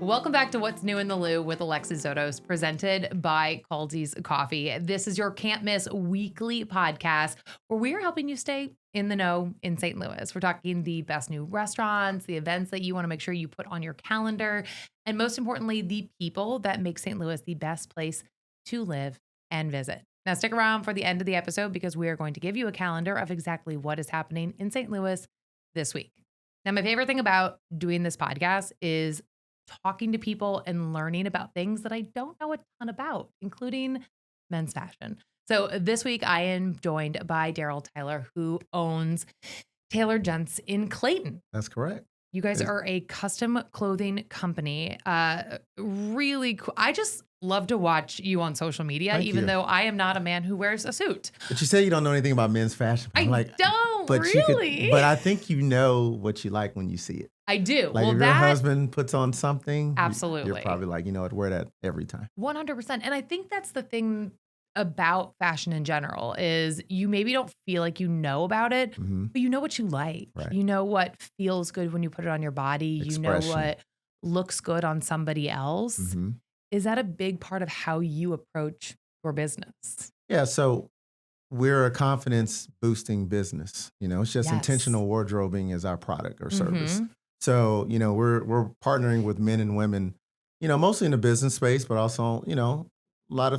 Welcome back to What's New in the Lou with Alexis Zotos, presented by Kaldi's Coffee. This is your can't miss weekly podcast where we are helping you stay in the know in St. Louis. We're talking the best new restaurants, the events that you want to make sure you put on your calendar, and most importantly, the people that make St. Louis the best place to live and visit. Now, stick around for the end of the episode because we are going to give you a calendar of exactly what is happening in St. Louis this week. Now, my favorite thing about doing this podcast is talking to people and learning about things that I don't know a ton about, including men's fashion. So this week I am joined by Darryl Tyler, who owns Tailored Gents in Clayton. That's correct. You guys are a custom clothing company. Really cool. I just love to watch you on social media, Thank even you. though I am not a man who wears a suit. But you say you don't know anything about men's fashion. I don't but really. But I think you know what you like when you see it. I do. Like if your husband puts on something, absolutely. You're probably like, you know what, wear that every time. 100%. And I think that's the thing about fashion in general is you maybe don't feel like you know about it, but you know what you like. Right. You know what feels good when you put it on your body. Expression. You know what looks good on somebody else. Mm-hmm. Is that a big part of how you approach your business? Yeah, so we're a confidence boosting business. You know, it's just intentional wardrobing is our product or service. So, you know, we're partnering with men and women, you know, mostly in the business space, but also, you know, a lot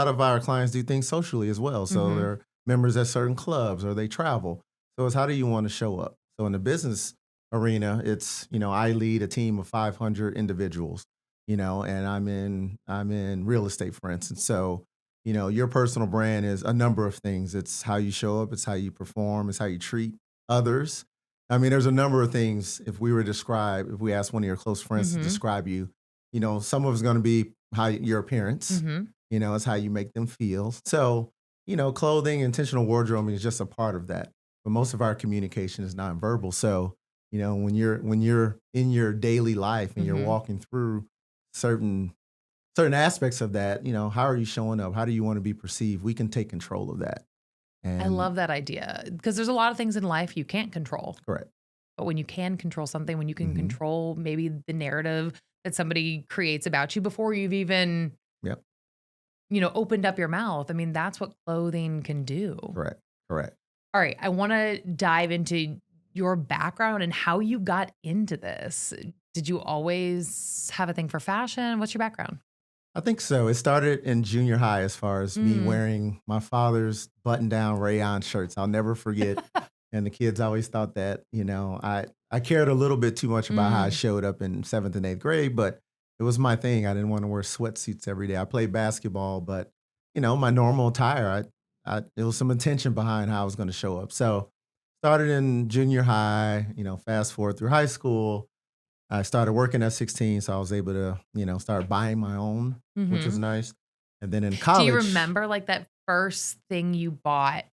of our clients do things socially as well. So they're members at certain clubs or they travel. So it's how do you want to show up? So in the business arena, it's, you know, I lead a team of 500 individuals, you know, and I'm in real estate, for instance. So, you know, your personal brand is a number of things. It's how you show up, it's how you perform, it's how you treat others. I mean, there's a number of things. If we ask one of your close friends to describe you, you know, some of it's going to be how your appearance, you know, it's how you make them feel. So, you know, clothing, intentional wardrobing is just a part of that. But most of our communication is nonverbal. So, you know, when you're in your daily life and you're walking through certain aspects of that, you know, how are you showing up? How do you want to be perceived? We can take control of that. And I love that idea because there's a lot of things in life you can't control. Correct. But when you can control something, when you can control maybe the narrative that somebody creates about you before you've even, you know, opened up your mouth. I mean, that's what clothing can do. Correct. All right. I want to dive into your background and how you got into this. Did you always have a thing for fashion? What's your background? I think so. It started in junior high as far as me wearing my father's button-down rayon shirts. I'll never forget. And the kids always thought that, you know, I cared a little bit too much about how I showed up in 7th and 8th grade, but it was my thing. I didn't want to wear sweatsuits every day. I played basketball, but, you know, my normal attire, it was some intention behind how I was going to show up. So started in junior high, you know, fast forward through high school. I started working at 16, so I was able to, you know, start buying my own, which was nice. And then in college. Do you remember like that first thing you bought,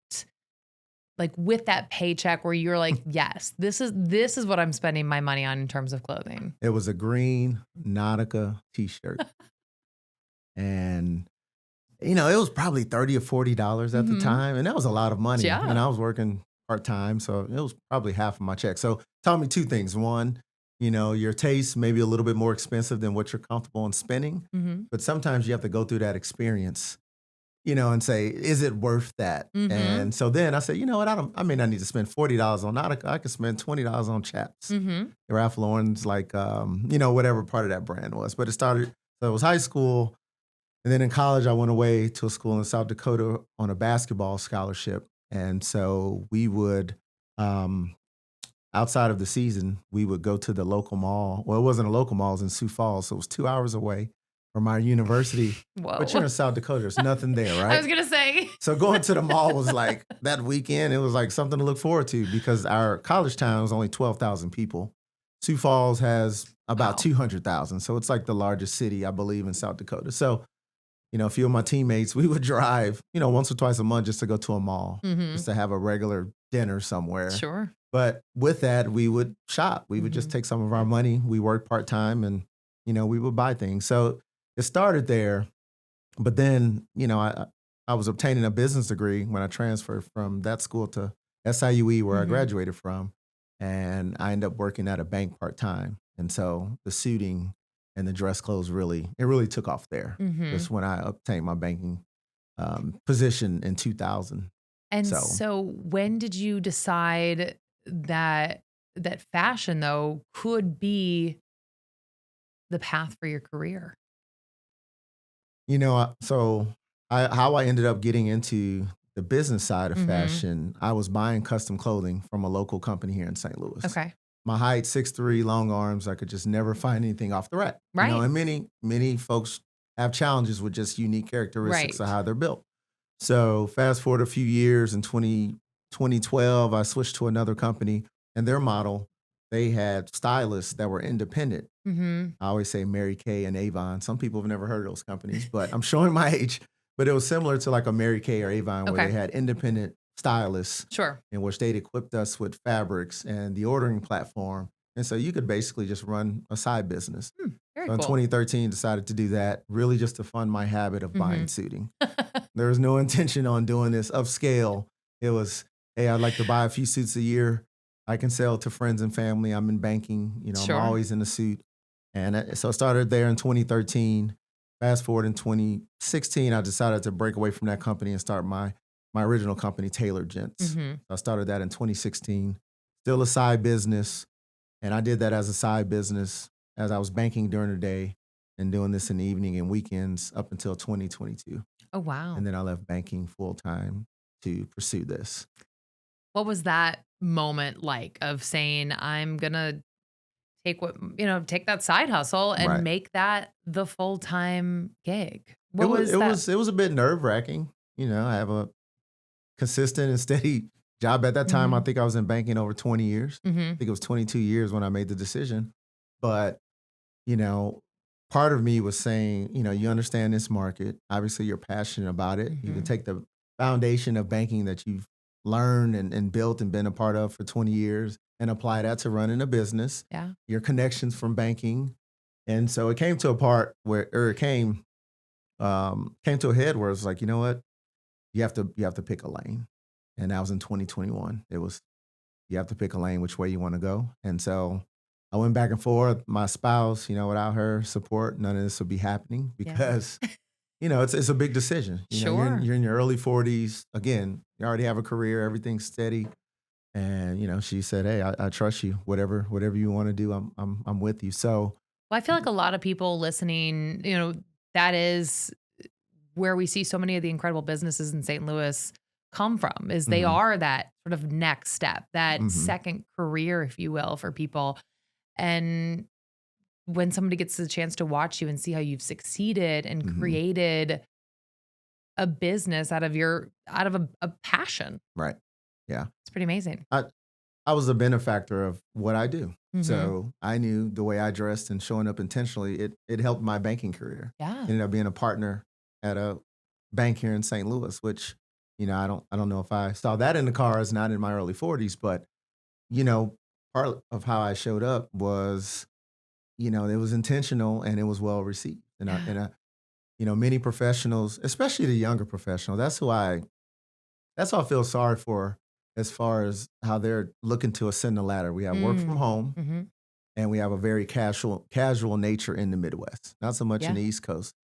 like with that paycheck where you're like, yes, this is what I'm spending my money on in terms of clothing? It was a green Nautica t-shirt. And, you know, it was probably $30 or $40 at the time. And that was a lot of money. Yeah. And I was working part-time, so it was probably half of my check. So it taught me two things. One, you know, your taste may be a little bit more expensive than what you're comfortable in spending. But sometimes you have to go through that experience, you know, and say, is it worth that? And so then I said, you know what, I may not need to spend $40 on Nautica. I could spend $20 on chaps. Ralph Lauren's, like, you know, whatever part of that brand was. But so it was high school. And then in college, I went away to a school in South Dakota on a basketball scholarship. And so we would, outside of the season, we would go to the local mall. Well, it wasn't a local mall, it was in Sioux Falls. So it was 2 hours away from our university. Whoa. But you're in South Dakota, there's nothing there, right? I was going to say. So going to the mall was like, that weekend, it was like something to look forward to because our college town was only 12,000 people. Sioux Falls has about 200,000. So it's like the largest city, I believe, in South Dakota. So, you know, a few of my teammates, we would drive, you know, once or twice a month just to go to a mall, just to have a regular dinner somewhere. Sure. But with that, we would shop. We would just take some of our money. We worked part-time and, you know, we would buy things. So it started there. But then, you know, I was obtaining a business degree when I transferred from that school to SIUE, where I graduated from. And I ended up working at a bank part-time. And so the suiting and the dress clothes really took off there. Mm-hmm. Just when I obtained my banking position in 2000. And So, so when did you decide that fashion though could be the path for your career? how I ended up getting into the business side of Mhm. fashion, I was buying custom clothing from a local company here in St. Louis. Okay. My height, 6'3", long arms, I could just never find anything off the rack. Right. And many folks have challenges with just unique characteristics of Right. how they're built. So fast forward a few years in 2012, I switched to another company, and their model, they had stylists that were independent. Mhm. I always say Mary Kay and Avon. Some people have never heard of those companies, but I'm showing my age. But it was similar to like a Mary Kay or Avon where they Okay. had independent stylists Sure. in which they'd equipped us with fabrics and the ordering platform. And so you could basically just run a side business. Very So in cool. 2013, decided to do that really just to fund my habit of buying Mhm. suiting. There was no intention on doing this upscale. It was, hey, I'd like to buy a few suits a year. I can sell to friends and family. I'm in banking. I'm Sure. always in a suit. And so I started there in 2013. Fast forward in 2016, I decided to break away from that company and start my original company, Tailored Gents. Mhm. So I started that in 2016. Still a side business. And I did that as a side business as I was banking during the day and doing this in the evening and weekends up until 2022. Oh, wow. And then I left banking full time to pursue this. What was that moment like of saying, I'm gonna take that side hustle and Right. make that the full-time gig? It What was was it that? was it was a bit nerve wracking. I have a consistent and steady job. At that time, I Mhm. think I was in banking over 20 years. I Mhm. think it was 22 years when I made the decision. But, you know, part of me was saying, you understand this market. Obviously, you're passionate about it. You can Mhm. take the foundation of banking that you've learned and built and been a part of for 20 years and apply that to running a business, Yeah. your connections from banking. And so it came to a part where, or it came to a head where it's like, you know what? You have to pick a lane. And that was in 2021. It was you have to pick a lane which way you want to go. And so I went back and forth. My spouse, without her support, none of this would be happening Yeah. because it's a big decision. Sure. You're in your early 40s. Again, you already have a career, everything's steady. And she said, "Hey, I trust you. Whatever you want to do, I'm with you." So, Well, I feel like a lot of people listening, that is where we see so many of the incredible businesses in St. Louis come from, is they mhm, are that sort of next step, that mhm, second career, if you will, for people. And when somebody gets the chance to watch you and see how you've succeeded and mhm, created a business out of a passion, right, yeah. it's pretty amazing. I I was a benefactor of what I do. Mhm. So I knew the way I dressed and showing up intentionally, it helped my banking career. Yeah. Ended up being a partner at a bank here in St. Louis, which, I don't know if I saw that in the cards, not in my early 40s, but, you know, part of how I showed up was, it was intentional and it was well received. Yeah. Many professionals, especially the younger professional, that's what I feel sorry for as far as how they're looking to ascend the ladder. We have work from Mm. home Mhm. and we have a very casual nature in the Midwest, not so much in Yeah. the East Coast.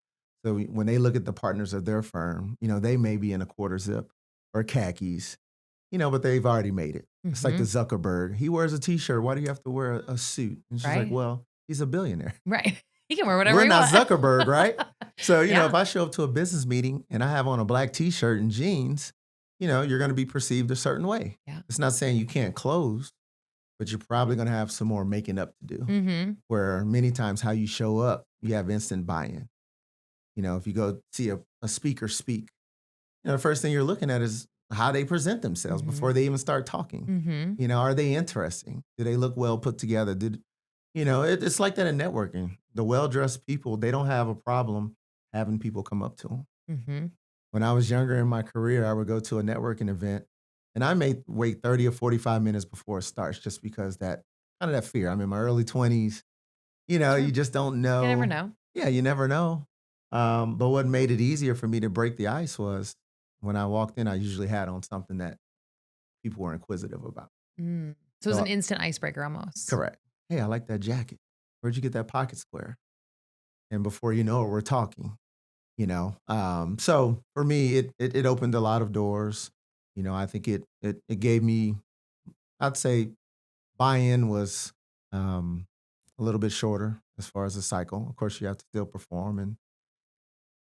So when they look at the partners of their firm, they may be in a quarter zip or khakis, but they've already made it. It's like the Mhm. Zuckerberg. He wears a t-shirt. Why do you have to wear a suit? And she's like, Right. well, he's a billionaire. Right. You can wear whatever We're you not want. Zuckerberg, right? So, if Yeah. I show up to a business meeting and I have on a black t-shirt and jeans, you're going to be perceived a certain way. Yeah. It's not saying you can't close, but you're probably going to have some more making up to do. Mhm. Where many times how you show up, you have instant buy-in. If you go see a speaker speak, the first thing you're looking at is how they present themselves before Mhm. they even start talking. Mhm. Are they interesting? Do they look well put together? It's like that in networking. The well-dressed people, they don't have a problem having people come up to them. Mhm. When I was younger in my career, I would go to a networking event and I may wait 30 or 45 minutes before it starts just because kind of that fear. I'm in my early 20s. You Sure. just don't You never know. know. Yeah, you never know. But what made it easier for me to break the ice was when I walked in, I usually had on something that people were inquisitive about. Mm. So it was So, an instant icebreaker almost. correct. Hey, I like that jacket. Where'd you get that pocket square? and before you know it, we're talking. So for me, it opened a lot of doors. I think it gave me, I'd say, buy-in was um, a little bit shorter as far as the cycle. Of course, you have to still perform, and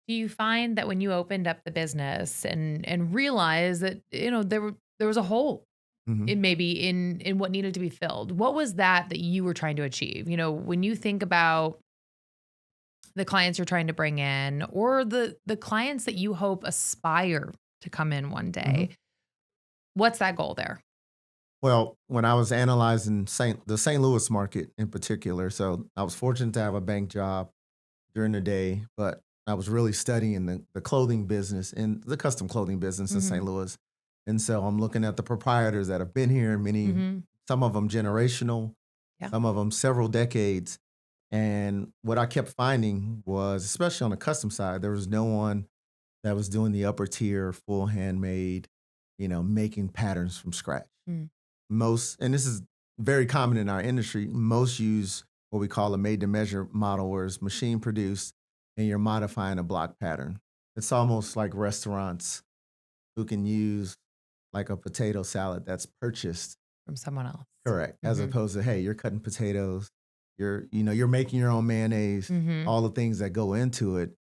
Do you find that when you opened up the business and realized that, there was a hole mhm, in maybe in what needed to be filled, what was that you were trying to achieve? When you think about the clients you're trying to bring in or the clients that you hope aspire to come in one mhm. day, what's that goal there? Well, when I was analyzing the St. Louis market in particular, so I was fortunate to have a bank job during the day, but I was really studying the clothing business and the custom clothing business in St. Mhm. Louis. And so I'm looking at the proprietors that have been here, Mhm. some of them generational, Yeah. some of them several decades. And what I kept finding was, especially on the custom side, there was no one that was doing the upper tier, full handmade, making patterns from scratch. Mm. Most, and this is very common in our industry, most use what we call a made to measure model, where it's machine produced and you're modifying a block pattern. It's almost like restaurants who can use like a potato salad that's purchased. From someone else. Correct. As Mhm. opposed to, hey, you're cutting potatoes, you're making your own mayonnaise, Mhm. all the things that go into it.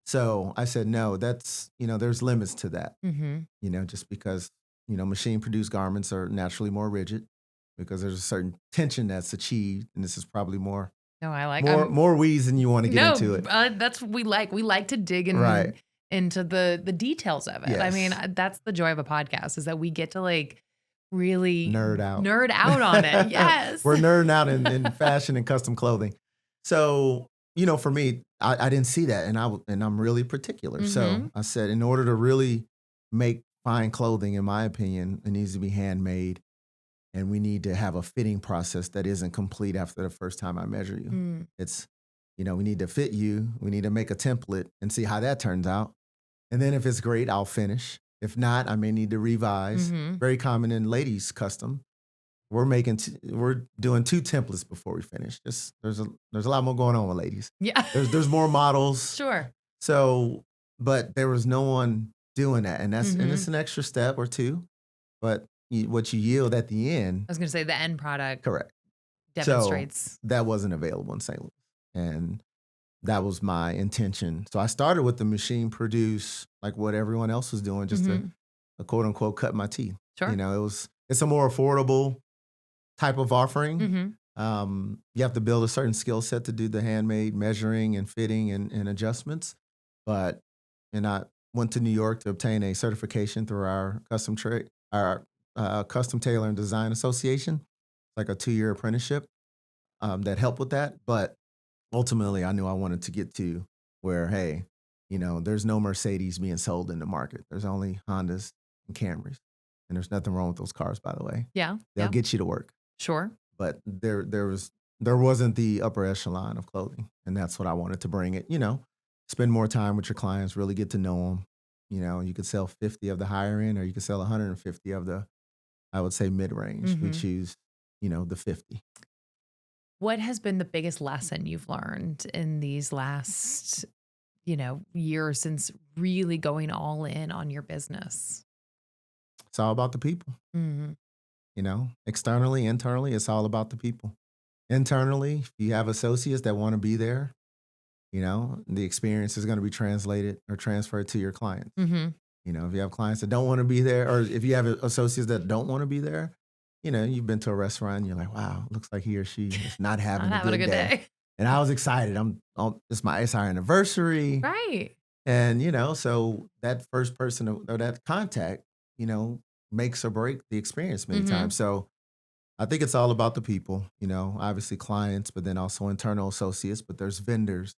So I said, no, there's limits to that, Mhm. just because, machine produced garments are naturally more rigid because there's a certain tension that's achieved. And this is probably more, No, I like more, I'm more weeds than you want to get no, into it. that's what we like. We like to dig Right. into the details of it. I mean, Yes. that's the joy of a podcast is that we get to like really Nerd out. nerd out on it. Yes. We're nerding out in fashion and custom clothing. So, for me, I didn't see that, and I'm really particular. So Mhm. I said, in order to really make fine clothing, in my opinion, it needs to be handmade, and we need to have a fitting process that isn't complete after the first time I measure you. Mm. It's, we need to fit you. We need to make a template and see how that turns out. And then if it's great, I'll finish. If not, I may need to revise. Mhm. Very common in ladies custom. We're doing 2 templates before we finish. Just there's a lot more going on with ladies. Yeah. There's more models. Sure. So, but there was no one doing that, and it's Mhm. an extra step or 2, but what you yield at the end, I was gonna say the end product correct. So demonstrates. that wasn't available in St. Louis, and that was my intention. So I started with the machine produce, like what everyone else was doing, just to Mhm. quote unquote cut my teeth. Sure. It's a more affordable type of offering. Mhm. You have to build a certain skill set to do the handmade measuring and fitting and adjustments. But and I went to New York to obtain a certification through our custom tailor and design association, like a 2-year apprenticeship that helped with that. But ultimately, I knew I wanted to get to where, hey, there's no Mercedes being sold in the market. There's only Hondas and Camrys, and there's nothing wrong with those cars, by the way. Yeah. They'll Yeah. get you to work, Sure. but there wasn't the upper echelon of clothing, and that's what I wanted to bring it. Spend more time with your clients, really get to know them. You could sell 50 of the higher end, or you could sell 150 of the, I would say, mid range. We Mhm. choose, the 50. What has been the biggest lesson you've learned in these last, years since really going all in on your business? It's all about the people. Mhm. Externally, internally, it's all about the people. Internally, if you have associates that want to be there, the experience is going to be translated or transferred to your clients. Mhm. If you have clients that don't want to be there, or if you have associates that don't want to be there, you've been to a restaurant and you're like, wow, looks like he or she is not Not having a having a good good day. day. And I was excited. It's our anniversary. Right. And, so that first person or that contact, you know, makes or break the experience many times. Mhm. So I think it's all about the people, obviously clients, but then also internal associates, but there's vendors,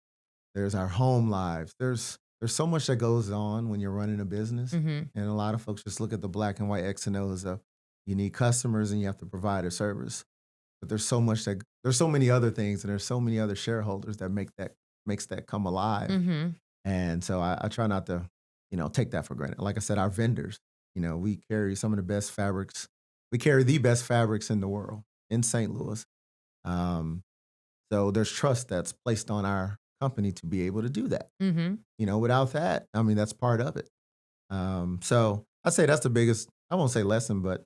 there's our home lives. There's so much that goes on when you're running a business. Mhm. And a lot of folks just look at the black and white X and O's of you need customers and you have to provide a service. But there's so many other things and there's so many other shareholders that makes that come alive. Mhm. And so I try not to, take that for granted. Like I said, our vendors, we carry some of the best fabrics. We carry the best fabrics in the world in St. Louis. Um, so there's trust that's placed on our company to be able to do that. Mm-hmm. Without that, I mean, that's part of it. So I'd say that's the biggest, I won't say lesson, but,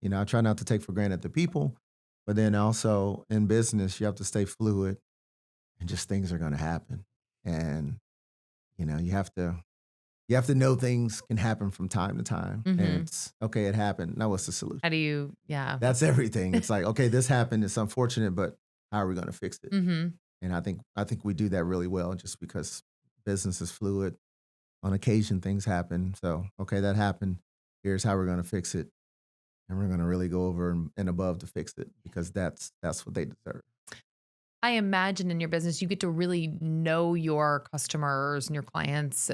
I try not to take for granted the people. But then also in business, you have to stay fluid and just things are going to happen. And, you have to know things can happen from time to time. Mm-hmm. And it's okay, it happened. Now what's the solution? How do you, yeah. That's everything. It's like, okay, this happened. It's unfortunate, but how are we going to fix it? Mm-hmm. And I think we do that really well just because business is fluid. On occasion, things happen. So, okay, that happened. Here's how we're going to fix it. And we're going to really go over and above to fix it because that's what they deserve. I imagine in your business, you get to really know your customers and your clients,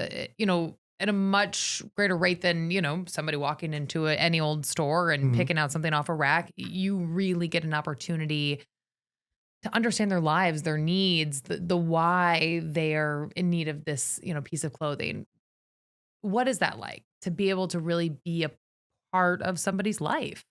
at a much greater rate than, somebody walking into any old store and picking out something off a rack. You really get an opportunity to understand their lives, their needs, the why they're in need of this, piece of clothing. What is that like to be able to really be a part of somebody's life?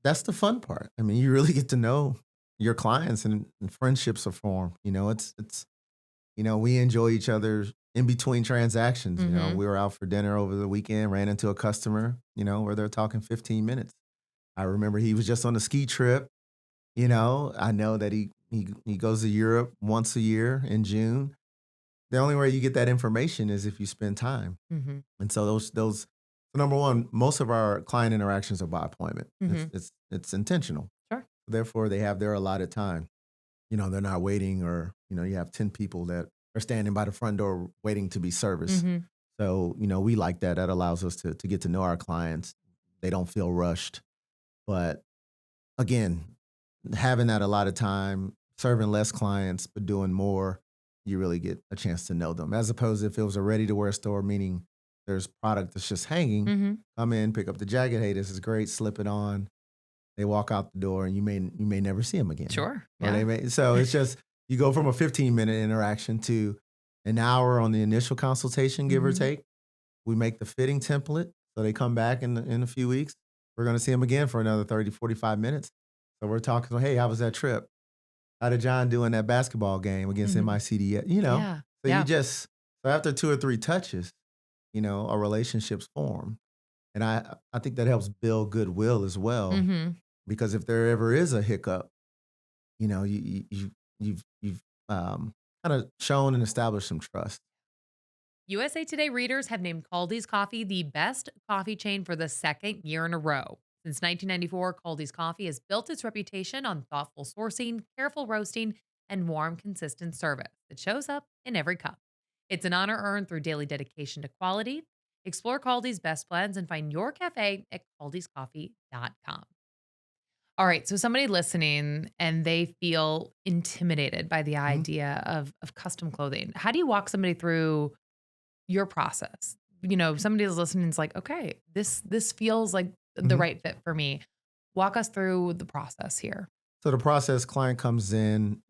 That's the fun part. I mean, you really get to know your clients and friendships are formed. We enjoy each other in between transactions. Mm-hmm. We were out for dinner over the weekend, ran into a customer, where they're talking 15 minutes. I remember he was just on a ski trip. I know that he goes to Europe once a year in June. The only way you get that information is if you spend time. Mm-hmm. And so those number one, most of our client interactions are by appointment. Mm-hmm. It's intentional. Sure. Therefore, they have their allotted time. They're not waiting or, you have 10 people that are standing by the front door waiting to be serviced. Mm-hmm. So, we like that. That allows us to get to know our clients. They don't feel rushed. But again, having that allotted time, serving less clients, but doing more, you really get a chance to know them. As opposed to if it was a ready-to-wear store, meaning there's product that's just hanging, Mm-hmm. come in, pick up the jacket. Hey, this is great. Slip it on. They walk out the door, and you may never see them again. Sure. Or Yeah. so it's just you go from a 15-minute interaction to an hour on the initial consultation, give or Mm-hmm. take. We make the fitting template, so they come back in a few weeks. We're going to see them again for another 30, 45 minutes. So we're talking. So, hey, how was that trip? How did John do in that basketball game against Mm-hmm. MICD? Yeah. So Yeah. so after 2 or 3 touches, a relationship's formed. And I think that helps build goodwill as well. Mm-hmm. Because if there ever is a hiccup, you've kind of shown and established some trust. USA Today readers have named Kaldi's Coffee the best coffee chain for the second year in a row. Since 1994, Kaldi's Coffee has built its reputation on thoughtful sourcing, careful roasting, and warm, consistent service that shows up in every cup. It's an honor earned through daily dedication to quality. Explore Kaldi's best blends and find your cafe at kaldiscoffee.com. All right, so somebody listening and they feel intimidated by the Mhm. idea of custom clothing. How do you walk somebody through your process? Somebody is listening and is like, okay, this feels like the Mhm. right fit for me. Walk us through the process here. So the process client comes in,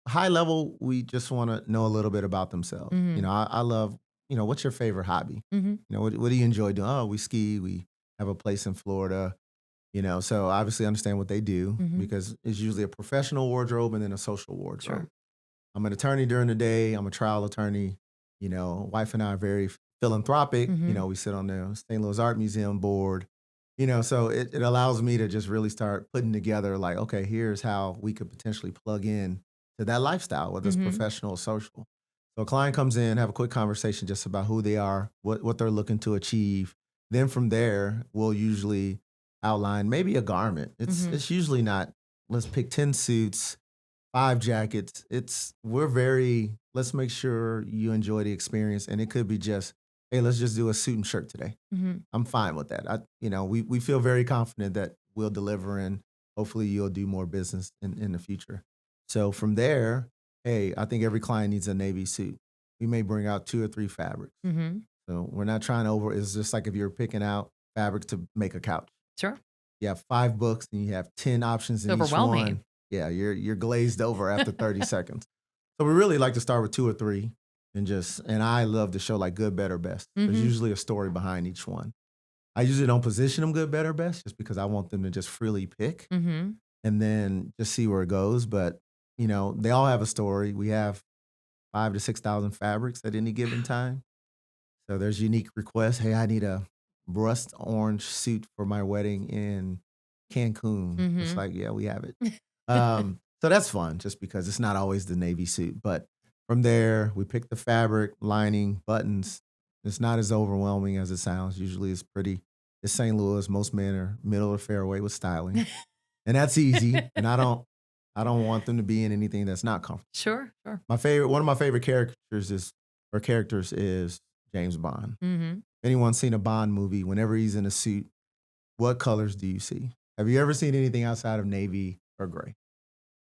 high level, we just want to know a little bit about themselves. Mhm. I love, what's your favorite hobby? Mm-hmm. What do you enjoy doing? Oh, we ski. We have a place in Florida. So obviously understand what they do Mhm. because it's usually a professional wardrobe and then a social wardrobe. Sure. I'm an attorney during the day. I'm a trial attorney. Wife and I are very philanthropic. Mhm. We sit on the St. Louis Art Museum board. So it allows me to just really start putting together like, okay, here's how we could potentially plug in to that lifestyle, whether it's Mhm. professional or social. So a client comes in, have a quick conversation just about who they are, what they're looking to achieve. Then from there, we'll usually outline maybe a garment. Mhm. It's usually not, let's pick 10 suits, 5 jackets. Let's make sure you enjoy the experience. And it could be just, hey, let's just do a suit and shirt today. Mhm. I'm fine with that. We feel very confident that we'll deliver and hopefully you'll do more business in the future. So from there, hey, I think every client needs a navy suit. We may bring out 2 or 3 fabrics. Mhm. So we're not trying to it's just like if you're picking out fabrics to make a couch. Sure. You have 5 books and you have 10 options in It's each overwhelming. one. Yeah, you're glazed over after 30 seconds. So we really like to start with 2 or 3 and I love to show like good, better, best. There's Mhm. usually a story behind each one. I usually don't position them good, better, best just because I want them to just freely pick Mhm. and then just see where it goes. But, they all have a story. We have 5,000 to 6,000 fabrics at any given time. So there's unique requests. Hey, I need a rust orange suit for my wedding in Cancun. It's like, yeah, we have it. So that's fun just because it's not always the navy suit. But from there, we pick the fabric, lining, buttons. It's not as overwhelming as it sounds. Usually it's St. Louis. Most men are middle of the fairway with styling. And that's easy. And I don't want them to be in anything that's not comfortable. Sure. One of my favorite characters is James Bond. Anyone seen a Bond movie, whenever he's in a suit, what colors do you see? Have you ever seen anything outside of navy or gray?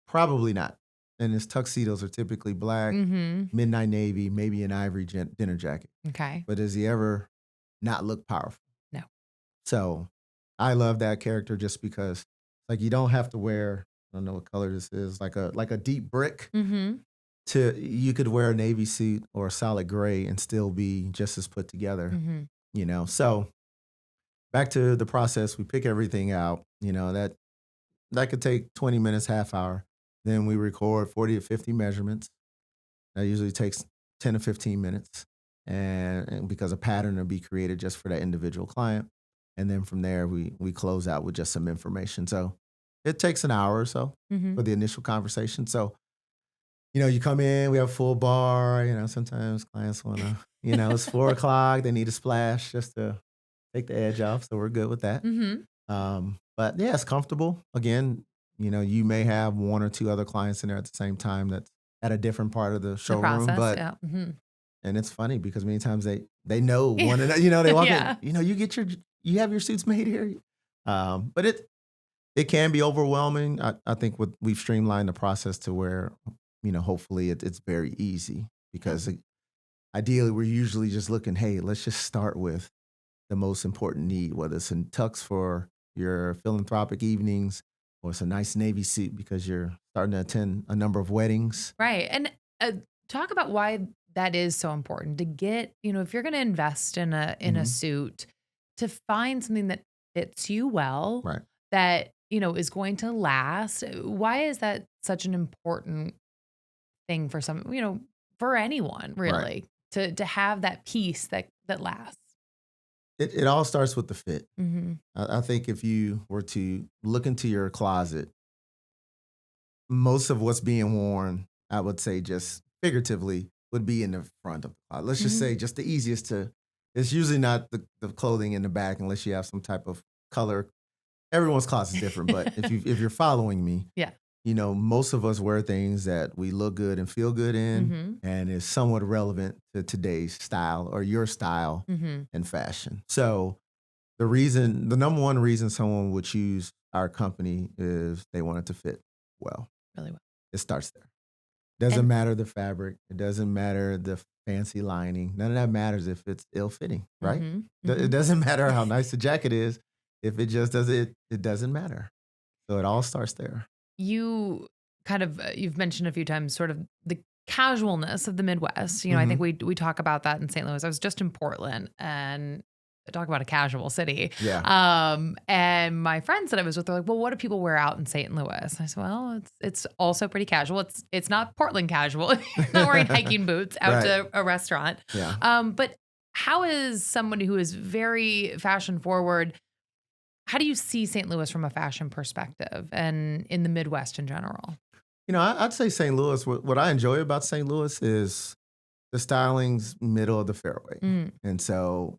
Probably not. And his tuxedos are typically black, midnight navy, maybe an ivory dinner jacket. Okay. But does he ever not look powerful? No. So I love that character just because like you don't have to wear, I don't know what color this is, like a deep brick. You could wear a navy suit or a solid gray and still be just as put together, So back to the process, we pick everything out, that could take 20 minutes, half hour. Then we record 40 to 50 measurements. That usually takes 10 to 15 minutes. And because a pattern will be created just for that individual client. And then from there, we close out with just some information. So it takes an hour or so for the initial conversation. So, you come in, we have a full bar, sometimes clients want to, it's 4:00, they need a splash just to take the edge off. So we're good with that. But yeah, it's comfortable. Again, you may have one or two other clients in there at the same time that's at a different part of the showroom. And it's funny because many times they know one another, they walk in, you have your suits made here. But it can be overwhelming. I think we've streamlined the process to where, hopefully it's very easy because ideally we're usually just looking, hey, let's just start with the most important need, whether it's in tux for your philanthropic evenings or it's a nice navy suit because you're starting to attend a number of weddings. Right. And talk about why that is so important to get, if you're going to invest in a suit, to find something that fits you well, right, that, is going to last. Why is that such an important thing for for anyone really, right, to have that piece that lasts? It all starts with the fit. I think if you were to look into your closet, most of what's being worn, I would say just figuratively, would be in the front of the closet. Let's just say just the easiest it's usually not the clothing in the back unless you have some type of color. Everyone's closet is different, but if you're following me, yeah, most of us wear things that we look good and feel good in and is somewhat relevant to today's style or your style and fashion. So the number one reason someone would choose our company is they want it to fit well. Really well. It starts there. Doesn't matter the fabric. It doesn't matter the fancy lining. None of that matters if it's ill-fitting, right? It doesn't matter how nice the jacket is. If it just does it doesn't matter. So it all starts there. You you've mentioned a few times sort of the casualness of the Midwest. I think we talk about that in St. Louis. I was just in Portland and I talk about a casual city. Yeah. And my friends that I was with, they're like, well, what do people wear out in St. Louis? And I said, well, it's also pretty casual. It's not Portland casual. You're not wearing hiking boots out to a restaurant. Yeah. But how is somebody who is very fashion forward, how do you see St. Louis from a fashion perspective and in the Midwest in general? I'd say St. Louis, what I enjoy about St. Louis is the styling's middle of the fairway. And so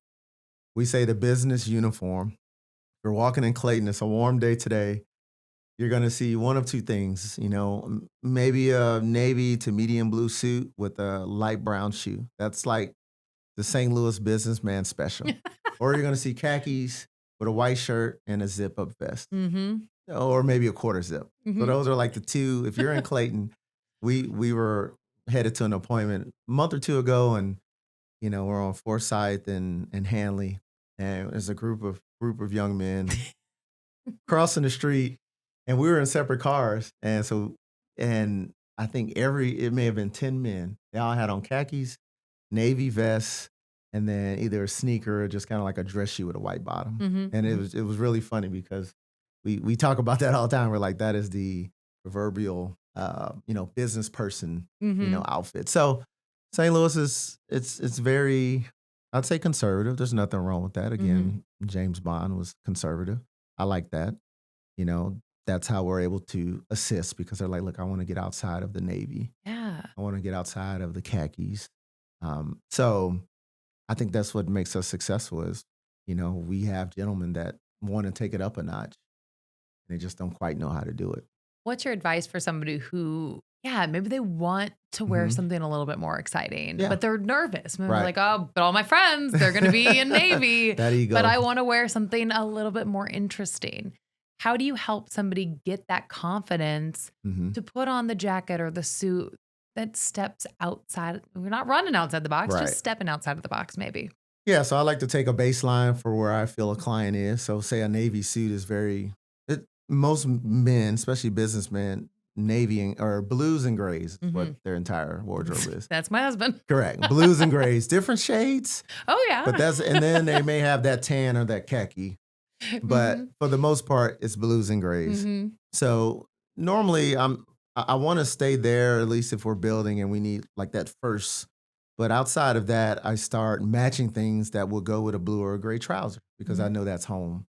we say the business uniform. You're walking in Clayton, it's a warm day today. You're going to see one of two things, maybe a navy to medium blue suit with a light brown shoe. That's like the St. Louis businessman special. Or you're going to see khakis with a white shirt and a zip-up vest. Or maybe a quarter zip. So those are like the two. If you're in Clayton, we were headed to an appointment a month or two ago, and we're on Forsyth and Hanley, and there's a group of young men crossing the street, and we were in separate cars, and I think it may have been 10 men. They all had on khakis, navy vests, and then either a sneaker or just kind of like a dress shoe with a white bottom. And it was really funny because we talk about that all the time. We're like, that is the proverbial, business person, Mm-hmm. outfit. So St. Louis it's very, I'd say conservative. There's nothing wrong with that. Mm-hmm. Again, James Bond was conservative. I like that. You know, that's how we're able to assist because they're like, look, I want to get outside of the Navy. Yeah. I want to get outside of the khakis. So I think that's what makes us successful is, we have gentlemen that want to take it up a notch. They just don't quite know how to do it. What's your advice for somebody who, yeah, maybe they want to wear Hmm. something a little bit more exciting, Yeah. but they're nervous. Maybe they're Right. like, oh, but all my friends, they're going to be in Navy, That ego. but I want to wear something a little bit more interesting. How do you help somebody get that confidence Hmm. to put on the jacket or the suit that steps outside? We're not running outside the box, Right. just stepping outside of the box, maybe. Yeah. So I like to take a baseline for where I feel a client is. So say a Navy suit is most men, especially businessmen, navy or blues and grays is what Mhm. their entire wardrobe is. That's my husband. Correct. Blues and grays, different shades, Oh, yeah. but and then they may have that tan or that khaki. But for the most part, it's blues and grays. Hmm. So normally I want to stay there, at least if we're building and we need like that first. But outside of that, I start matching things that will go with a blue or a gray trouser because I know that's home.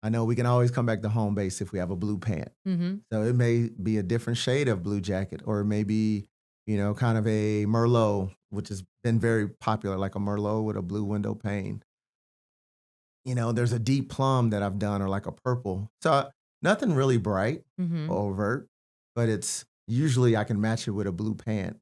I know we can always come back to home base if we have a blue pant. Hmm. So it may be a different shade of blue jacket, or it may be, kind of a Merlot, which has been very popular, like a Merlot with a blue window pane. There's a deep plum that I've done, or like a purple. So nothing really bright Hmm. or overt, but it's usually I can match it with a blue pant,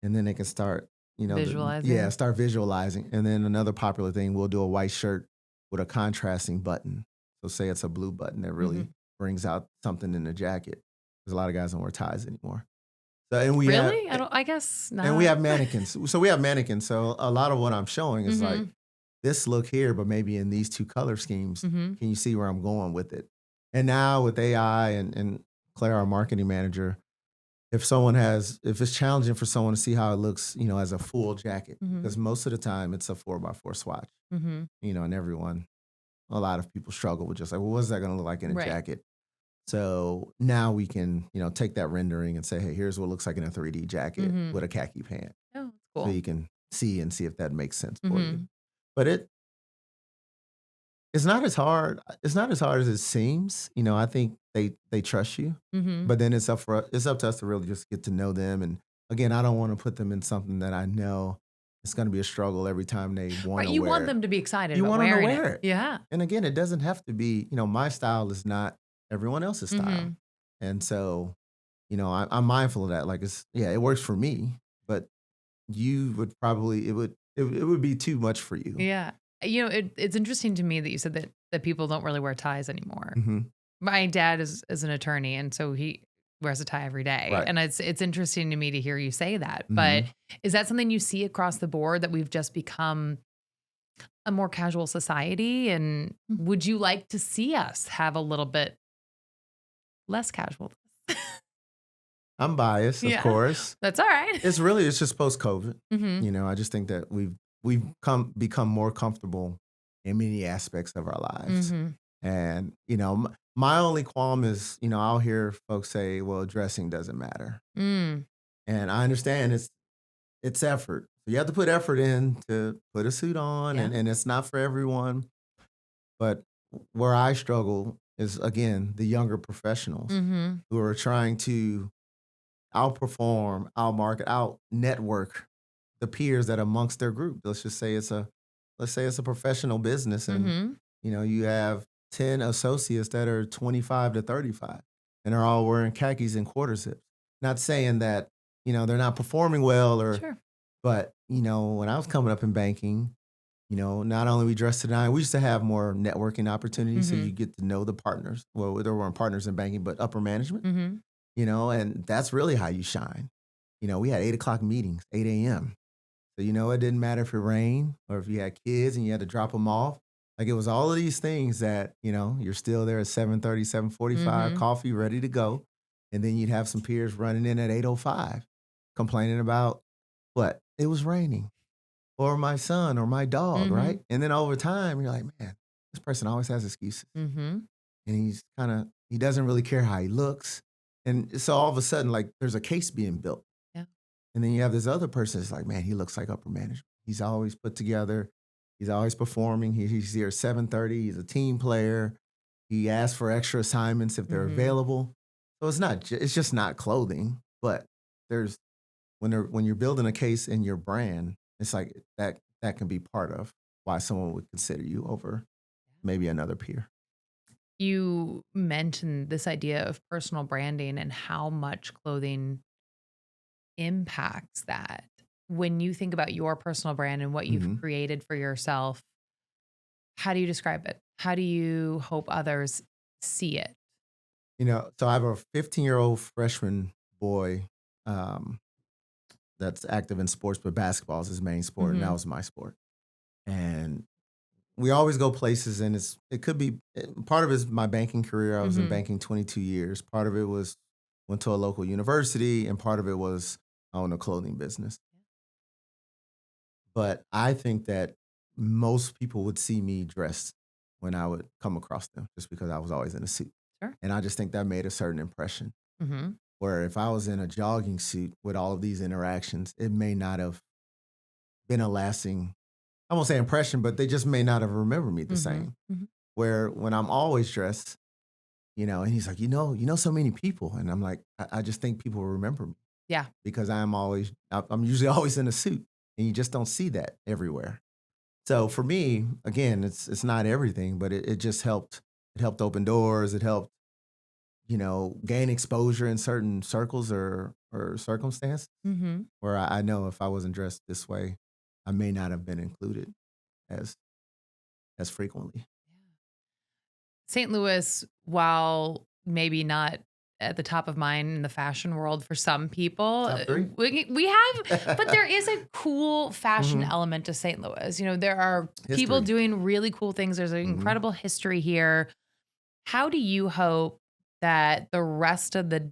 and then they can start, Visualizing. start visualizing. And then another popular thing, we'll do a white shirt with a contrasting button. So say it's a blue button that really Mhm. brings out something in the jacket, because a lot of guys don't wear ties anymore. So and we have Really? I guess not. and we have mannequins. So we have mannequins. So a lot of what I'm showing is like Mhm. this look here, but maybe in these two color schemes. Mhm. Can you see where I'm going with it? And now with AI and Claire, our marketing manager, if it's challenging for someone to see how it looks, as a full jacket, Mhm. because most of the time it's a 4x4 swatch, Mhm. and a lot of people struggle with just like, well, what's that going to look like in a Right. jacket? So now we can, take that rendering and say, hey, here's what it looks like in a 3D jacket Mhm. with a khaki pant. Oh, that's So cool. you can see if that makes sense for you. Mhm. But it's not as hard. It's not as hard as it seems. I think they trust you, Mhm. but then it's up to us to really just get to know them. And again, I don't want to put them in something that I know it's going to be a struggle every time they want Right, to you wear want it. them to be excited You about want them to wearing wear it. it. Yeah. And again, it doesn't have to be. My style is not everyone else's style, Mhm. and so I'm mindful of that. Like it works for me, but you would probably it would be too much for you. Yeah. It's interesting to me that you said that people don't really wear ties anymore. Hmm. My dad is an attorney, and so he wears a tie every day. Right. And it's interesting to me to hear you say that. But Hmm. is that something you see across the board, that we've just become a more casual society? And would you like to see us have a little bit less casual? I'm biased, of Yeah, course. that's all right. It's just post COVID. Hmm. I just think that we've become more comfortable in many aspects of our lives. Hmm. And my only qualm is, I'll hear folks say, "Well, dressing doesn't matter," Mm. and I understand it's effort. You have to put effort in to put a suit on, Yeah. and it's not for everyone. But where I struggle is again the younger professionals Hmm. who are trying to outperform, outmarket, out network the peers that are amongst their group. Let's say it's a professional business, and Hmm. you have 10 associates that are 25 to 35 and are all wearing khakis and quarter zips. Not saying that, they're not performing well, Sure. but when I was coming up in banking, not only we dressed to the nine, we used to have more networking opportunities. So Hmm. you get to know the partners. Well, there weren't partners in banking, but upper management, Hmm. and that's really how you shine. We had 8 o'clock meetings, 8 a.m. So, it didn't matter if it rained or if you had kids and you had to drop them off. Like it was all of these things that, you're still there at 7:30, 7:45, Hmm. coffee ready to go. And then you'd have some peers running in at 8:05 complaining about what? It was raining, or my son or my dog, Hmm. right? And then over time, you're like, man, this person always has excuses. Hmm. And he doesn't really care how he looks. And so all of a sudden, like there's a case being built. Yeah. And then you have this other person that's like, man, he looks like upper management. He's always put together. He's always performing. He's here at 7:30. He's a team player. He asks for extra assignments if they're available. So it's just not clothing, but there's when you're building a case in your brand, it's like that can be part of why someone would consider you over maybe another peer. You mentioned this idea of personal branding and how much clothing impacts that. When you think about your personal brand and what you've created for yourself, how do you describe it? How do you hope others see it? So I have a 15-year-old freshman boy that's active in sports, but basketball is his main sport, and that was my sport. And we always go places, and it could be part of it is my banking career. I was in banking 22 years. Part of it was went to a local university, and part of it was I own a clothing business. But I think that most people would see me dressed when I would come across them, just because I was always in a suit. Sure. And I just think that made a certain impression. Where if I was in a jogging suit with all of these interactions, it may not have been a lasting, I won't say impression, but they just may not have remembered me the same. Where when I'm always dressed, and he's like, you know so many people. And I'm like, I just think people remember me. Yeah. Because I'm usually always in a suit, and you just don't see that everywhere. So for me, again, it's not everything, but it just helped. It helped open doors. It helped, gain exposure in certain circles or circumstances where I know if I wasn't dressed this way, I may not have been included as frequently. St. Louis, while maybe not at the top of mind in the fashion world for some people, Top three? we have, but there is a cool fashion element to St. Louis. There are people History. doing really cool things. There's an incredible history here. How do you hope that the rest of the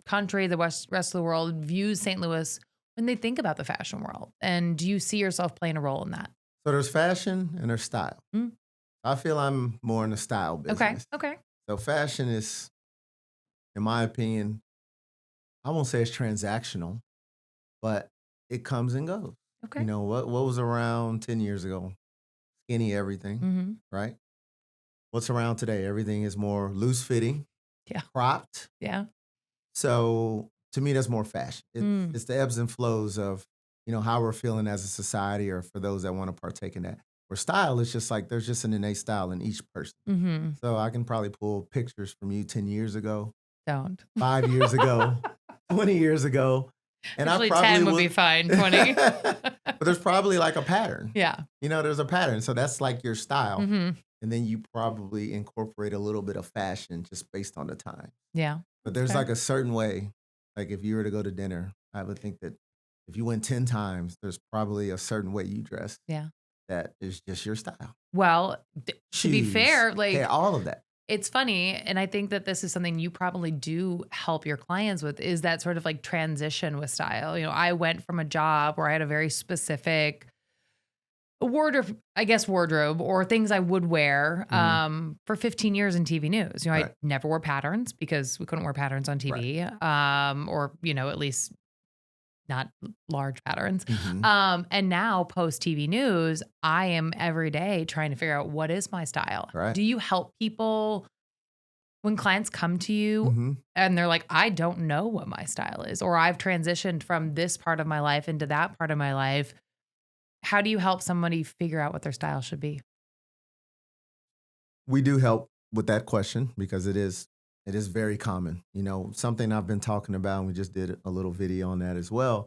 country, the rest of the world views St. Louis when they think about the fashion world? And do you see yourself playing a role in that? So there's fashion and there's style. I feel I'm more in the style business. Okay. So fashion is, in my opinion, I won't say it's transactional, but it comes and goes. Okay. What was around 10 years ago? Skinny everything, right? What's around today? Everything is more loose fitting, cropped. Yeah. So to me, that's more fashion. It's the ebbs and flows of, how we're feeling as a society, or for those that want to partake in that. Where style is just like, there's just an innate style in each person. So I can probably pull pictures from you 10 years ago. Don't. 5 years ago, 20 years ago. And Actually, I probably 10 would be fine, 20. But there's probably like a pattern. Yeah. There's a pattern. So that's like your style. And then you probably incorporate a little bit of fashion just based on the time. Yeah. But there's like a certain way, like if you were to go to dinner, I would think that if you went 10 times, there's probably a certain way you dress. Yeah. That is just your style. Well, to be fair, all of that. It's funny, and I think that this is something you probably do help your clients with, is that sort of like transition with style. I went from a job where I had a very specific wardrobe or things I would wear for 15 years in TV news. I never wore patterns because we couldn't wear patterns on TV, or at least not large patterns. And now post TV news, I am every day trying to figure out what is my style. Right. Do you help people when clients come to you and they're like, I don't know what my style is, or I've transitioned from this part of my life into that part of my life? How do you help somebody figure out what their style should be? We do help with that question because it is very common. Something I've been talking about, and we just did a little video on that as well.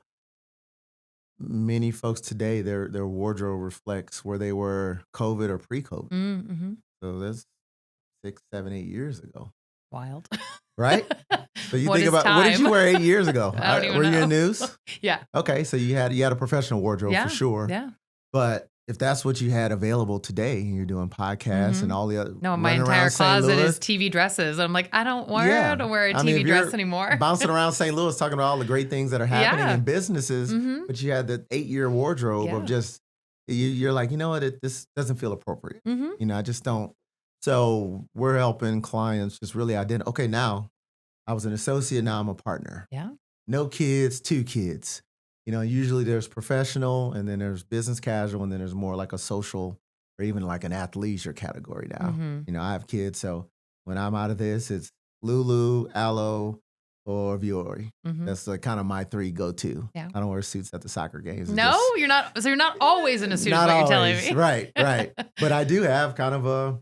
Many folks today, their wardrobe reflects where they were COVID or pre-COVID. So that's 6, 7, 8 years ago. Wild. Right? So you think about, what did you wear 8 years ago? I don't even were know. you in news? Yeah. Okay, so you had a professional wardrobe for sure. Yeah. But if that's what you had available today, and you're doing podcasts and all the other, no, my entire closet is TV dresses. I'm like, I don't wear a TV dress anymore. Bouncing around St. Louis talking about all the great things that are happening in businesses, but you had the 8-year wardrobe of just, you're like, this doesn't feel appropriate. I just don't. So we're helping clients just really identify, okay, now I was an associate, now I'm a partner. Yeah. No kids, 2 kids. Usually there's professional and then there's business casual and then there's more like a social or even like an athleisure category now. I have kids, so when I'm out of this, it's Lulu, Aloe, or Viore. That's like kind of my 3 go-to. Yeah. I don't wear suits at the soccer games. No, you're not. So you're not always in a suit, is Not what you're always. telling me. Right. But I do have kind of a,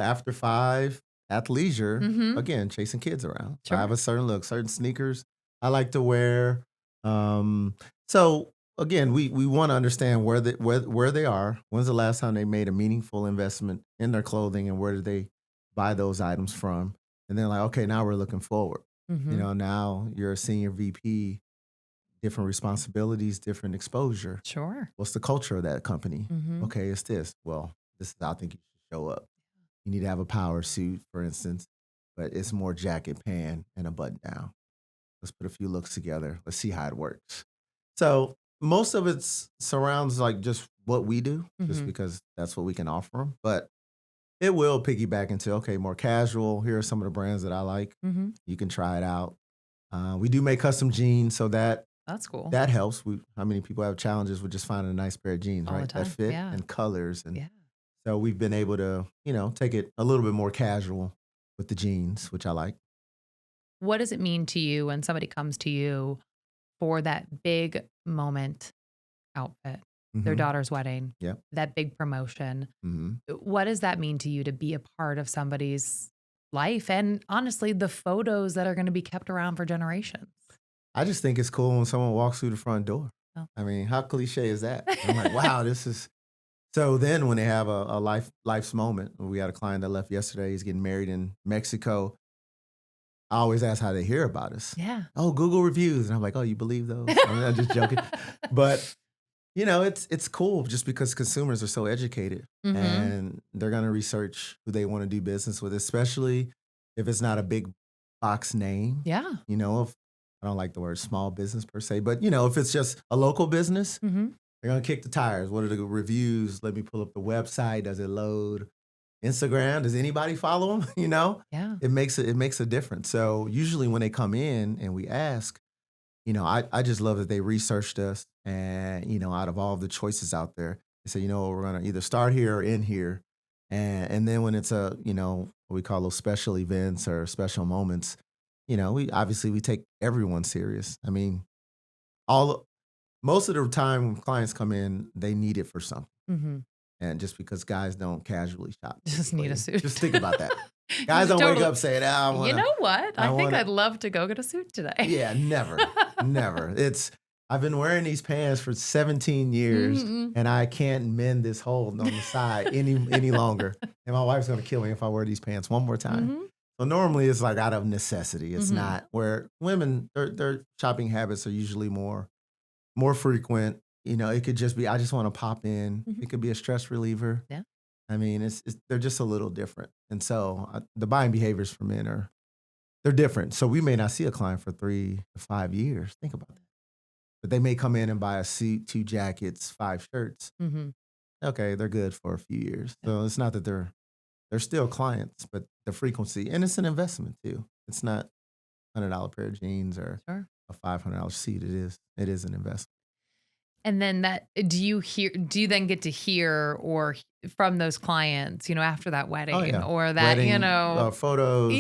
after 5 athleisure, again, chasing kids around. So I have a certain look, certain sneakers I like to wear. So again, we want to understand where they are. When's the last time they made a meaningful investment in their clothing, and where did they buy those items from? And then like, okay, now we're looking forward. Now you're a senior VP, different responsibilities, different exposure. Sure. What's the culture of that company? Okay, it's this. Well, this is how I think you should show up. You need to have a power suit, for instance, but it's more jacket, pant, and a button down. Let's put a few looks together. Let's see how it works. So most of it surrounds like just what we do, just because that's what we can offer them. But it will piggyback into, okay, more casual. Here are some of the brands that I like. You can try it out. We do make custom jeans, so that's cool. That helps. How many people have challenges with just finding a nice pair of jeans, All right? That fit and colors. And so we've been able to, take it a little bit more casual with the jeans, which I like. What does it mean to you when somebody comes to you for that big moment outfit, their daughter's wedding, that big promotion? What does that mean to you to be a part of somebody's life? And honestly, the photos that are going to be kept around for generations. I just think it's cool when someone walks through the front door. Oh. I mean, how cliche is that? I'm like, wow, this is. So then when they have a life's moment, we had a client that left yesterday. He's getting married in Mexico. I always ask how they hear about us. Yeah. Oh, Google reviews. And I'm like, oh, you believe those? I'm just joking. But, it's cool just because consumers are so educated and they're going to research who they want to do business with, especially if it's not a big box name. Yeah. If I don't like the word small business per se, but, if it's just a local business, they're going to kick the tires. What are the reviews? Let me pull up the website. Does it load? Instagram, does anybody follow them? Yeah. It makes a difference. So usually when they come in and we ask, I just love that they researched us and, out of all the choices out there, they say, we're going to either start here or end here. And then when it's what we call those special events or special moments, we take everyone serious. I mean, most of the time when clients come in, they need it for something. And just because guys don't casually shop. Just need a suit. Just think about that. Guys don't wake up saying, you know what? I think I'd love to go get a suit today. Yeah, never. I've been wearing these pants for 17 years and I can't mend this hole on the side any longer. And my wife's going to kill me if I wear these pants one more time. So normally it's like out of necessity. It's not where women, their shopping habits are usually more frequent. It could just be, I just want to pop in. It could be a stress reliever. Yeah. I mean, they're just a little different. And so the buying behaviors for men they're different. So we may not see a client for 3 to 5 years. Think about that. But they may come in and buy a suit, 2 jackets, 5 shirts. Okay, they're good for a few years. So it's not that they're still clients, but the frequency, and it's an investment too. It's not $100 pair of jeans or a $500 suit. It is an investment. And then do you then get to hear or from those clients, after that wedding or that, wedding, photos,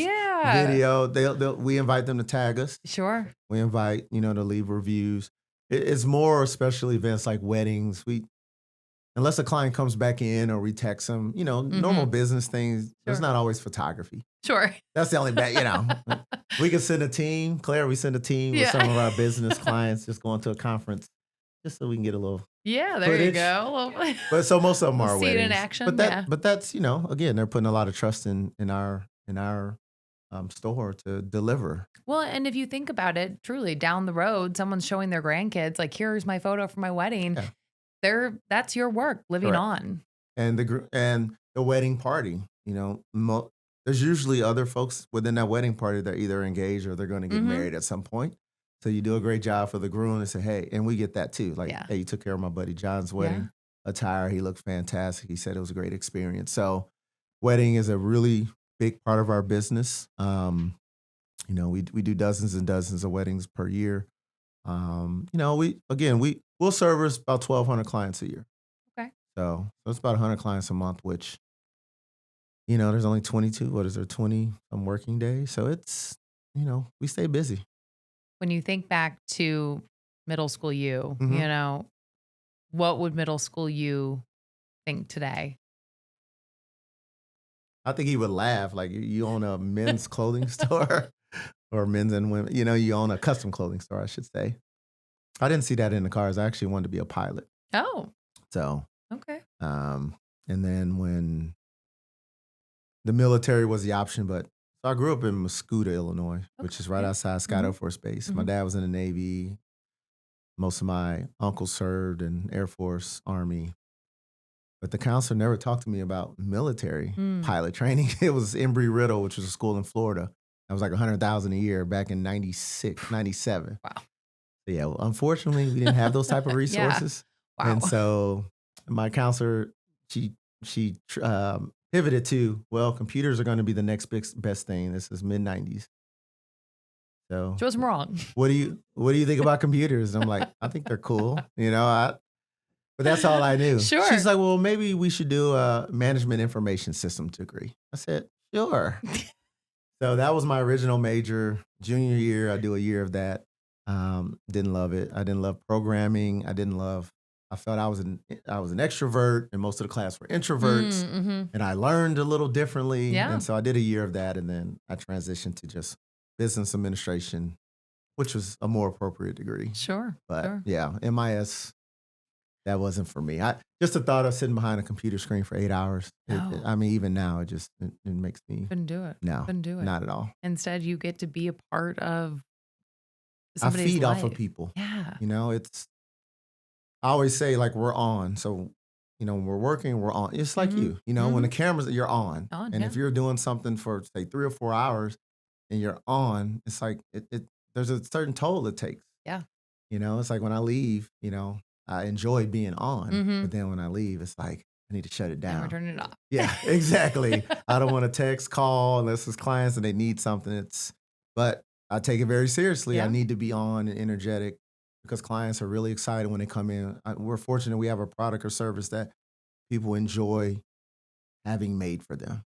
video, we invite them to tag us. Sure. We invite, to leave reviews. It's more special events like weddings. Unless a client comes back in or we text them, normal business things, there's not always photography. Sure. That's the only bad, we can send a team. Claire, we send a team with some of our business clients just going to a conference. Just so we can get a little there footage. You go. But so most of them are see weddings. It in action. But that's again, they're putting a lot of trust in our store to deliver. Well, and if you think about it, truly down the road, someone's showing their grandkids like, here's my photo from my wedding. Yeah. That's your work living on. And the wedding party. There's usually other folks within that wedding party that are either engaged or they're going to get married at some point. So you do a great job for the groom and say, hey, and we get that too. Like, hey, you took care of my buddy John's wedding attire. He looked fantastic. He said it was a great experience. So wedding is a really big part of our business. We do dozens and dozens of weddings per year. We'll service about 1,200 clients a year. Okay. So it's about 100 clients a month, which, there's only 22, what is there, 20 some working days. So it's, we stay busy. When you think back to middle school you, Mhm. what would middle school you think today? I think he would laugh. Like, you own a men's clothing store or men's and women, you own a custom clothing store, I should say. I didn't see that in the cars. I actually wanted to be a pilot. Oh, So, okay. and then when the military was the option, but so I grew up in Mascoutah, Illinois, which is right Okay. outside Scott Air Force Base. My dad was in the Navy. Most of my uncles served in Air Force, Army. But the counselor never talked to me about military pilot training. It was Embry-Riddle, which was a school in Florida. That was like $100,000 a year back in 96, 97. Wow. So yeah, well, unfortunately, we didn't have those type of resources. Wow. And so my counselor, she pivoted to, well, computers are going to be the next best thing. This is mid-90s. So She wasn't wrong. what do you think about computers? And I'm like, I think they're cool. But that's all I knew. Sure. She's like, well, maybe we should do a management information system degree. I said, sure. So that was my original major. Junior year, I do a year of that. Didn't love it. I didn't love programming. I felt I was an extrovert, and most of the class were introverts. And I learned a little differently. Yeah. And so I did a year of that, and then I transitioned to just business administration, which was a more appropriate degree. Sure. But yeah, MIS, that wasn't for me. I just the thought of sitting behind a computer screen for 8 hours. Even now, it makes me Couldn't do it. no, Couldn't do it. not at all. Instead, you get to be a part of I somebody's feed life. off of people. Yeah. I always say, like, we're on. So, when we're working, we're on. It's like you, when the cameras, you're on. And if you're doing something for, say, 3 or 4 hours and you're on, it's like, there's a certain toll it takes. Yeah. It's like when I leave, I enjoy being on. But then when I leave, it's like, I need to shut it down. Never turn it off. Yeah, exactly. I don't want to text, call unless it's clients and they need something. But I take it very seriously. Yeah. I need to be on and energetic because clients are really excited when they come in. We're fortunate we have a product or service that people enjoy having made for them.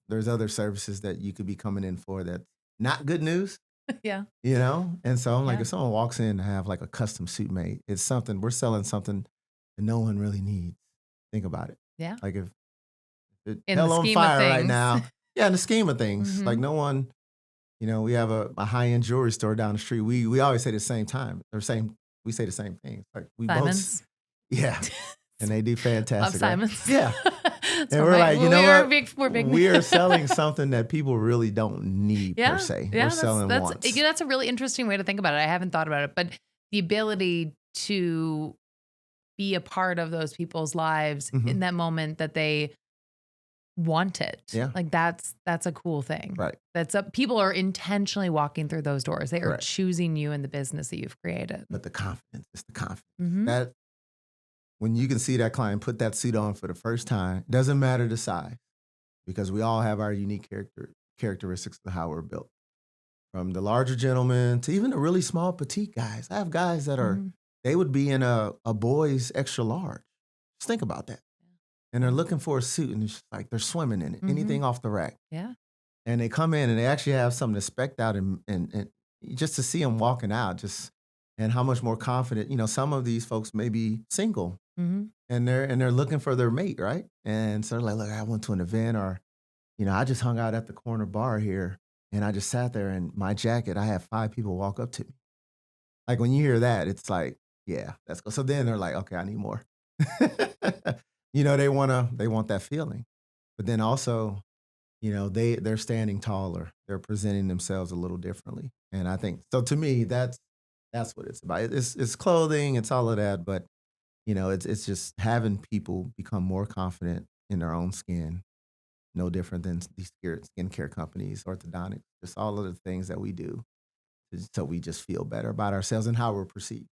There's other services that you could be coming in for that's not good news. Yeah. And so I'm like, Yeah. if someone walks in and have like a custom suit made, it's something, we're selling something that no one really needs. Think about it. Yeah. Like if it's In the hell on scheme of fire right things. now. Yeah, in the scheme of things. Mhm. Like no one, we have a high-end jewelry store down the street. We always say the same time, we say the same things. Like we Simons. yeah. And they do fantastic. Love right? Simons. Yeah. That's And what we're my- like, we're big. we are selling something that people really don't need Yeah. per se. Yeah, We're selling that's, wants. that's a really interesting way to think about it. I haven't thought about it, but the ability to be a part of those people's lives in that moment that they want it. Yeah. Like that's a cool thing. Right. People are intentionally walking through those doors. They are Correct. choosing you and the business that you've created. But the confidence, it's the confidence. Mhm. That when you can see that client put that suit on for the first time, doesn't matter the size, because we all have our unique characteristics of how we're built. From the larger gentlemen to even the really small petite guys. I have guys that are, they would be in a boy's extra large. Just think about that. And they're looking for a suit and it's just like they're swimming in it, anything off the rack. Yeah. And they come in and they actually have something to spec out and just to see them walking out, and how much more confident, some of these folks may be single and they're looking for their mate, right? And so they're like, look, I went to an event or, I just hung out at the corner bar here and I just sat there in my jacket. I had 5 people walk up to me. Like when you hear that, it's like, yeah, that's cool. So then they're like, okay, I need more. They want that feeling. But then also, they're standing taller. They're presenting themselves a little differently. And I think, so to me, that's what it's about. It's clothing, it's all of that, but it's just having people become more confident in their own skin. No different than these skincare companies, orthodontics, just all of the things that we do. So we just feel better about ourselves and how we're perceived.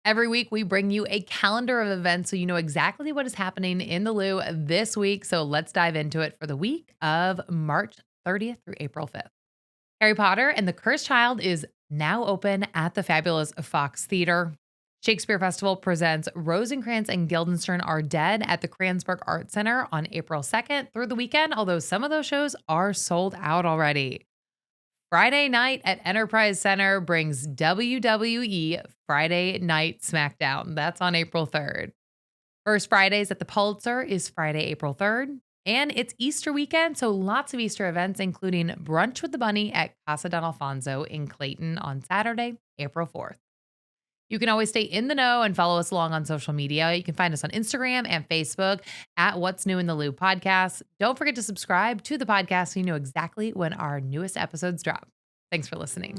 Every week, we bring you a calendar of events so you know exactly what is happening in the Lou this week. So let's dive into it for the week of March 30th through April 5th. Harry Potter and the Cursed Child is now open at the fabulous Fox Theater. Shakespeare Festival presents Rosencrantz and Guildenstern Are Dead at the Kranzberg Art Center on April 2nd through the weekend, although some of those shows are sold out already. Friday night at Enterprise Center brings WWE Friday Night SmackDown. That's on April 3rd. First Fridays at the Pulitzer is Friday, April 3rd. And it's Easter weekend, so lots of Easter events, including Brunch with the Bunny at Casa Don Alfonso in Clayton on Saturday, April 4th. You can always stay in the know and follow us along on social media. You can find us on Instagram and Facebook at What's New in the Lou Podcast. Don't forget to subscribe to the podcast so you know exactly when our newest episodes drop. Thanks for listening.